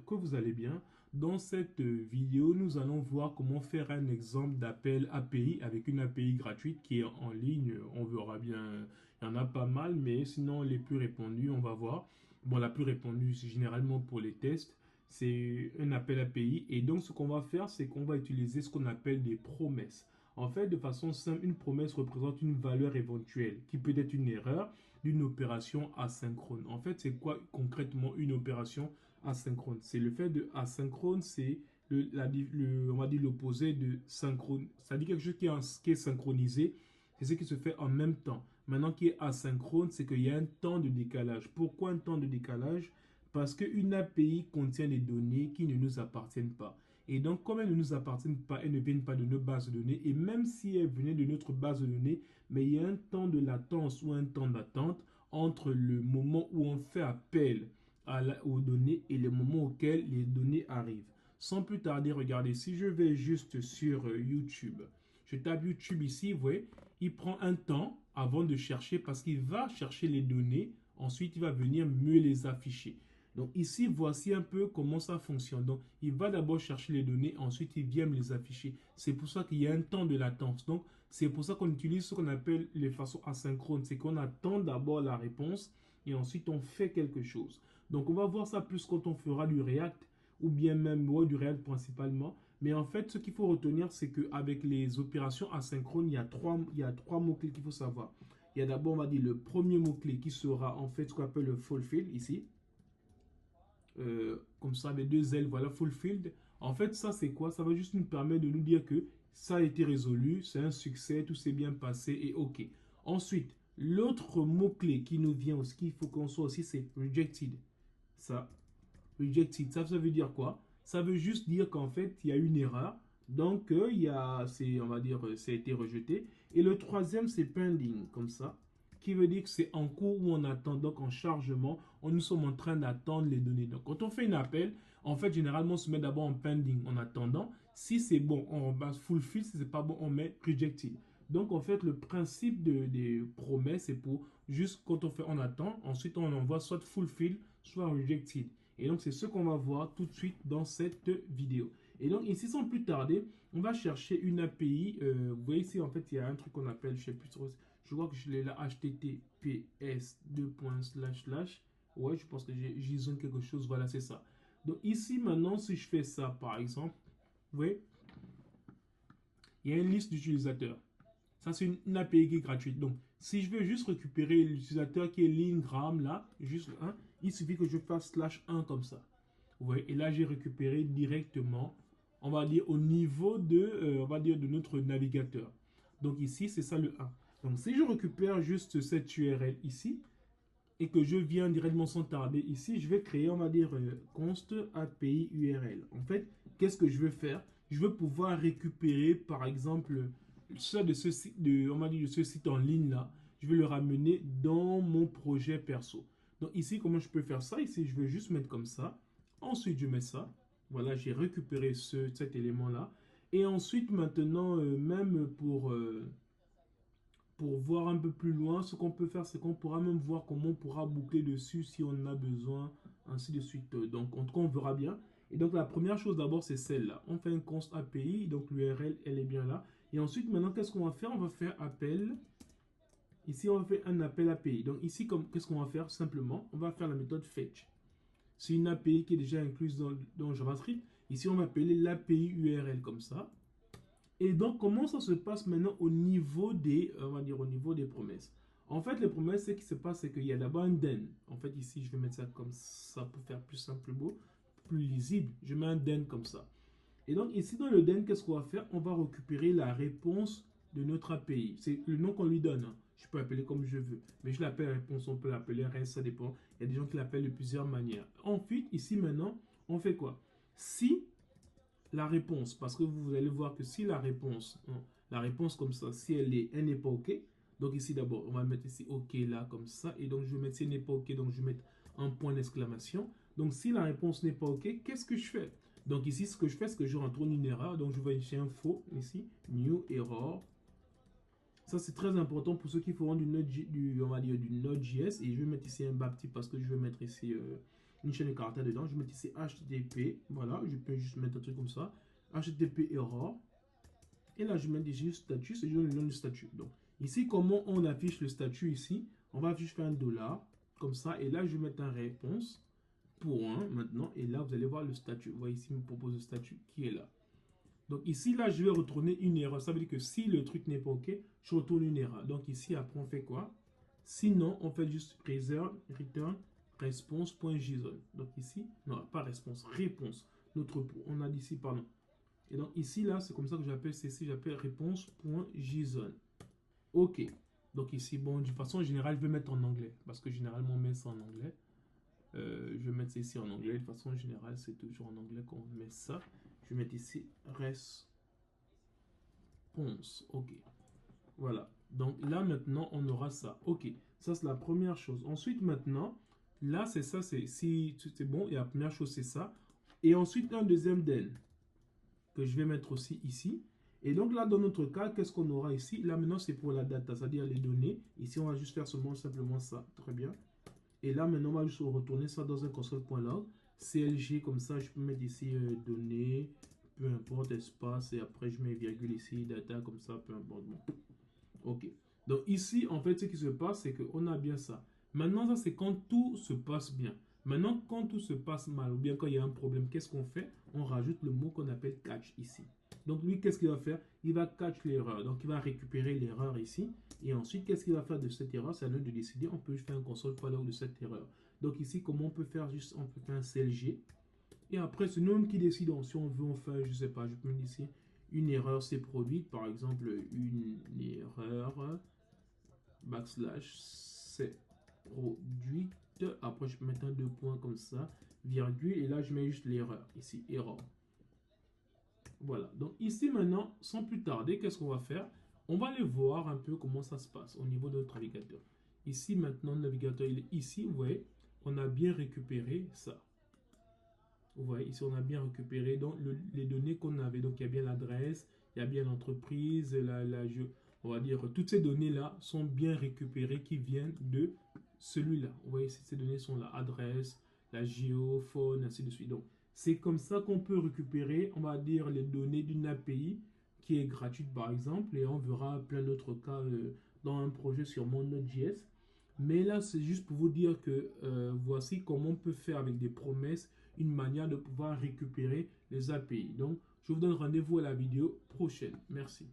que vous allez bien. Dans cette vidéo, nous allons voir comment faire un exemple d'appel API avec une API gratuite qui est en ligne. On verra bien, il y en a pas mal, mais sinon les plus répandus, on va voir. Bon, la plus répandue, c'est généralement pour les tests, c'est un appel API. Et donc, ce qu'on va faire, c'est qu'on va utiliser ce qu'on appelle des promesses. En fait, de façon simple, une promesse représente une valeur éventuelle qui peut être une erreur d'une opération asynchrone. En fait, c'est quoi concrètement une opération asynchrone? C'est le fait de asynchrone, c'est on va dire l'opposé de synchrone. Ça dit quelque chose qui est synchronisé, c'est ce qui se fait en même temps. Maintenant, qui est asynchrone, c'est qu'il y a un temps de décalage. Pourquoi un temps de décalage? Parce qu'une API contient des données qui ne nous appartiennent pas. Et donc, comme elles ne nous appartiennent pas, elles ne viennent pas de nos bases de données. Et même si elles venaient de notre base de données, mais il y a un temps de latence ou un temps d'attente entre le moment où on fait appel aux données et le moment auquel les données arrivent. Sans plus tarder, regardez, si je vais juste sur YouTube, je tape YouTube ici, vous voyez, il prend un temps avant de chercher parce qu'il va chercher les données. Ensuite, il va venir me les afficher. Donc ici, voici un peu comment ça fonctionne. Donc, il va d'abord chercher les données, ensuite il vient me les afficher. C'est pour ça qu'il y a un temps de latence. Donc, c'est pour ça qu'on utilise ce qu'on appelle les façons asynchrones. C'est qu'on attend d'abord la réponse et ensuite on fait quelque chose. Donc, on va voir ça plus quand on fera du React ou bien même du React principalement. Mais en fait, ce qu'il faut retenir, c'est qu'avec les opérations asynchrones, il y a trois mots-clés qu'il faut savoir. Il y a d'abord, on va dire, le premier mot-clé qui sera en fait ce qu'on appelle le fulfill ici. Comme ça avec deux L, voilà, fulfilled. En fait, ça c'est quoi? Ça va juste nous permettre de nous dire que ça a été résolu, c'est un succès, tout s'est bien passé et ok. Ensuite, l'autre mot-clé qui nous vient aussi, qu'il faut qu'on soit aussi, c'est rejected. Ça, rejected, ça veut dire quoi? Ça veut juste dire qu'en fait, il y a une erreur. Donc, on va dire, ça a été rejeté. Et le troisième, c'est pending, comme ça, qui veut dire que c'est en cours ou en attend. Donc, en chargement, nous sommes en train d'attendre les données. Donc, quand on fait un appel, en fait, généralement, on se met d'abord en pending, en attendant. Si c'est bon, on va fulfill. Si c'est pas bon, on met rejected. Donc, en fait, le principe des promesses, c'est pour juste quand on fait on attend, ensuite on envoie soit fulfill, soit rejected. Et donc, c'est ce qu'on va voir tout de suite dans cette vidéo. Et donc, ici, sans plus tarder, on va chercher une API. Vous voyez ici, en fait, il y a un truc qu'on appelle, je sais plus trop, je vois que je l'ai là, https // Ouais, je pense que j'ai zone quelque chose. Voilà, c'est ça. Donc, ici, maintenant, si je fais ça, par exemple, vous voyez, il y a une liste d'utilisateurs. Ça, c'est une API qui est gratuite. Donc, si je veux juste récupérer l'utilisateur qui est Lingram, là, juste un, il suffit que je fasse /1 comme ça. Vous voyez, et là, j'ai récupéré directement, on va dire, au niveau on va dire, de notre navigateur. Donc, ici, c'est ça le 1. Donc, si je récupère juste cette URL ici, et que je viens directement sans tarder ici, je vais créer, on va dire, const API URL. En fait, qu'est-ce que je veux faire? Je veux pouvoir récupérer, par exemple, ça de ce site, on va dire de ce site en ligne là, je vais le ramener dans mon projet perso. Donc ici, comment je peux faire ça? Ici, je vais juste mettre comme ça. Ensuite, je mets ça. Voilà, j'ai récupéré cet élément-là. Et ensuite, maintenant, même pour voir un peu plus loin, ce qu'on peut faire, c'est qu'on pourra même voir comment on pourra boucler dessus si on en a besoin, ainsi de suite. Donc, en tout cas, on verra bien. Et donc, la première chose d'abord, c'est celle-là. On fait un const API, donc l'URL, elle est bien là. Et ensuite, maintenant, qu'est-ce qu'on va faire? On va faire appel. Ici, on va faire un appel API. Donc, ici, qu'est-ce qu'on va faire? Simplement, on va faire la méthode fetch. C'est une API qui est déjà incluse dans JavaScript. Ici, on va appeler l'API URL comme ça. Et donc, comment ça se passe maintenant au niveau on va dire au niveau des promesses? En fait, les promesses, ce qui se passe, c'est qu'il y a d'abord un den. En fait, ici, je vais mettre ça comme ça pour faire plus simple, beau, plus lisible. Je mets un den comme ça. Et donc, ici, dans le den, qu'est-ce qu'on va faire? On va récupérer la réponse de notre API. C'est le nom qu'on lui donne, hein. Je peux l'appeler comme je veux. Mais je l'appelle réponse, on peut l'appeler reste, ça dépend. Il y a des gens qui l'appellent de plusieurs manières. Ensuite, ici, maintenant, on fait quoi? Si la réponse, parce que vous allez voir que si la réponse comme ça, si elle n'est pas OK, donc ici d'abord, on va mettre ici OK là comme ça, et donc je vais mettre si elle n'est pas OK, donc je vais mettre un point d'exclamation. Donc si la réponse n'est pas OK, qu'est-ce que je fais? Donc ici, ce que je fais, c'est que je retourne une erreur, donc je vais ici info, ici, new error. Ça, c'est très important pour ceux qui feront on va dire du Node.js, et je vais mettre ici un baptiste parce que je vais mettre ici une chaîne de caractères dedans. Je vais mettre ici HTTP. Voilà, je peux juste mettre un truc comme ça. HTTP error. Et là, je mets ici statut, c'est juste le nom du statut. Donc, ici, comment on affiche le statut ici? On va juste faire un $, comme ça. Et là, je vais mettre un réponse pour 1 maintenant. Et là, vous allez voir le statut. Vous voyez ici, il me propose le statut qui est là. Donc ici, là, je vais retourner une erreur. Ça veut dire que si le truc n'est pas OK, je retourne une erreur. Donc ici, après, on fait quoi? Sinon, on fait juste return response.json. Donc ici, non, pas response, réponse. On a dit ici, pardon. Et donc ici, là, c'est comme ça que j'appelle ceci, j'appelle réponse.json. OK. Donc ici, bon, de façon générale, je vais mettre en anglais. Parce que généralement, on met ça en anglais. Je vais mettre ça ici en anglais. De façon générale, c'est toujours en anglais qu'on met ça. Je vais mettre ici réponse. OK. Voilà. Donc là, maintenant, on aura ça. OK. Ça, c'est la première chose. Ensuite, maintenant, là, c'est ça. Si c'est bon. Et la première chose, c'est ça. Et ensuite, un deuxième den que je vais mettre aussi ici. Et donc là, dans notre cas, qu'est-ce qu'on aura ici? Là, maintenant, c'est pour la data, c'est-à-dire les données. Ici, on va juste faire simplement ça. Très bien. Et là, maintenant, on va juste retourner ça dans un console.log. CLG, comme ça, je peux mettre ici données, peu importe, espace, et après, je mets virgule ici, data, comme ça, peu importe. Bon. OK. Donc ici, en fait, ce qui se passe, c'est qu'on a bien ça. Maintenant, ça, c'est quand tout se passe bien. Maintenant, quand tout se passe mal, ou bien quand il y a un problème, qu'est-ce qu'on fait? On rajoute le mot qu'on appelle catch ici. Donc lui, qu'est-ce qu'il va faire? Il va catch l'erreur. Donc il va récupérer l'erreur ici. Et ensuite, qu'est-ce qu'il va faire de cette erreur? C'est à nous de décider. On peut faire un console.log de cette erreur. Donc ici, comment on peut faire? Juste, on peut faire un CLG. Et après, c'est nous qui décidons. Si on veut, on fait, je sais pas, je peux mettre ici, une erreur s'est produite. Par exemple, une erreur, backslash, s'est produite. Après, je peux mettre un 2 points comme ça, virgule. Et là, je mets juste l'erreur. Ici, erreur. Voilà. Donc ici, maintenant, sans plus tarder, qu'est-ce qu'on va faire? On va aller voir un peu comment ça se passe au niveau de notre navigateur. Ici, maintenant, le navigateur, il est ici. Vous voyez, on a bien récupéré ça. Vous voyez, ici, on a bien récupéré donc, les données qu'on avait. Donc, il y a bien l'adresse, il y a bien l'entreprise, on va dire, toutes ces données-là sont bien récupérées qui viennent de celui-là. Vous voyez, ces données sont là, adresse, la géo, phone, ainsi de suite. Donc, c'est comme ça qu'on peut récupérer, on va dire, les données d'une API qui est gratuite, par exemple, et on verra plein d'autres cas dans un projet sur mon Node.js. Mais là, c'est juste pour vous dire que voici comment on peut faire avec des promesses une manière de pouvoir récupérer les API. Donc, je vous donne rendez-vous à la vidéo prochaine. Merci.